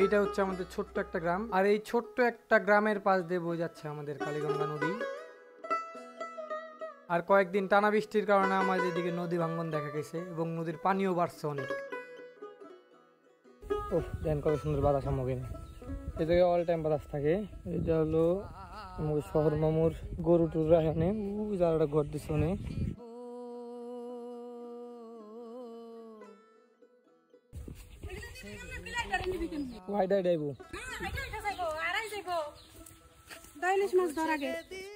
এইটা হচ্ছে আমাদের ছোট্ট একটা গ্রাম, আর এই ছোট্ট একটা গ্রামের পাশ দিয়ে বয়ে যাচ্ছে আমাদের কালীগঙ্গা নদী। আর কয়েকদিন টানা বৃষ্টির কারণে আমাদের এদিকে নদী ভাঙ্গন দেখা গেছে এবং নদীর পানিও বাড়ছে অনেক। ওহ, দেন কত সুন্দর বাতাস আমাকে, এই জায়গায় অল টাইম বাতাস থাকে। এটা হলো আমাদের শহর মামুর গরু টুর রাখে, যারা ঘর দিচ্ছে অনেক।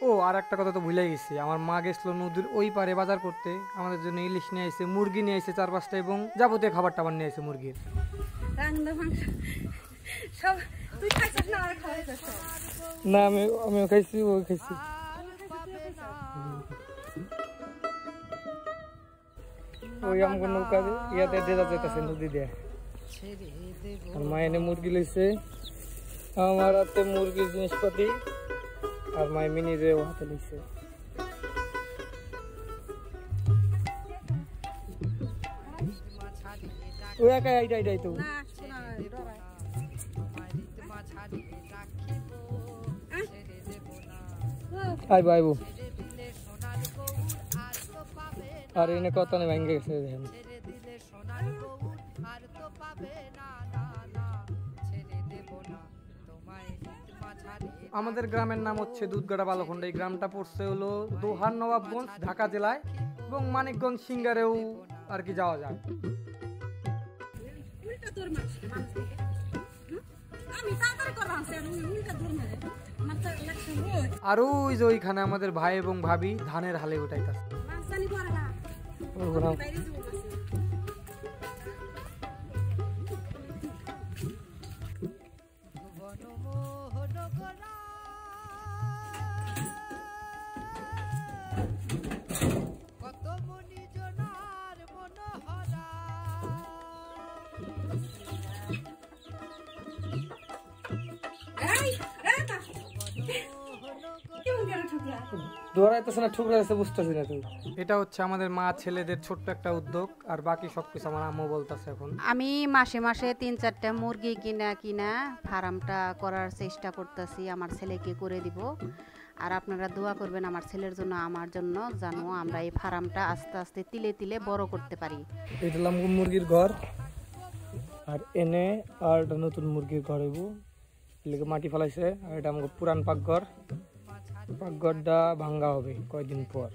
ও, আর একটা কথা তো ভুলে গেছি, আমার মা গেছিল নদীর ওই পারে বাজার করতে, আমাদের জন্য ইলিশ নিয়ে আসছে, মুরগি নিয়ে আসছে 4-5টা এবং যাবতীয় খাবার টাবার নিয়ে আসছে মুরগির। না, আমিও খাইছি, ও খাইছি। ওই আমাকে নৌকা ইয়াতে ডেজা যেতেছে নদী দিয়ে। আর মা এনে মুরগি লইছে, আমার হাতে মুরগির জিনিসপাতি, আর মাই মিনি রে হাতে লইছে। ও একা এইটাই তো আইবো আইবো। আর এনে কত নেই ভেঙে গেছে দেখেন। আমাদের গ্রামের নাম হচ্ছে দুধগাড়া বালখন্ড। এই গ্রামটা পড়ছে হলো দোহার নবাবগঞ্জ, ঢাকা জেলায়, এবং মানিকগঞ্জ সিঙ্গারেও আর কি যাওয়া যায়। আর ওই যে ওইখানে আমাদের ভাই এবং ভাবি ধানের হালে উঠাইতেছে। এটা হচ্ছে আমাদের মা ছেলেদের ছোট্ট একটা উদ্যোগ, আর বাকি সবকিছু আমার আম্মু বলতেছে। এখন আমি মাসে মাসে 3-4টা মুরগি কিনা ফার্মটা করার চেষ্টা করতেছি, আমার ছেলেকে করে দিব। আর আপনারা দোয়া করবেন আমার ছেলের জন্য, আমার জন্য, জানো আমরা এই ফার্মটা আস্তে আস্তে তিলে তিলে বড় করতে পারি। এটা মুরগির ঘর, আর এনে আর নতুন মুরগির ঘর হইব, মাটি ফেলাইছে। আর এটা আমাকে পুরান পাকঘর, পাকঘরটা ভাঙ্গা হবে কয়েকদিন পর।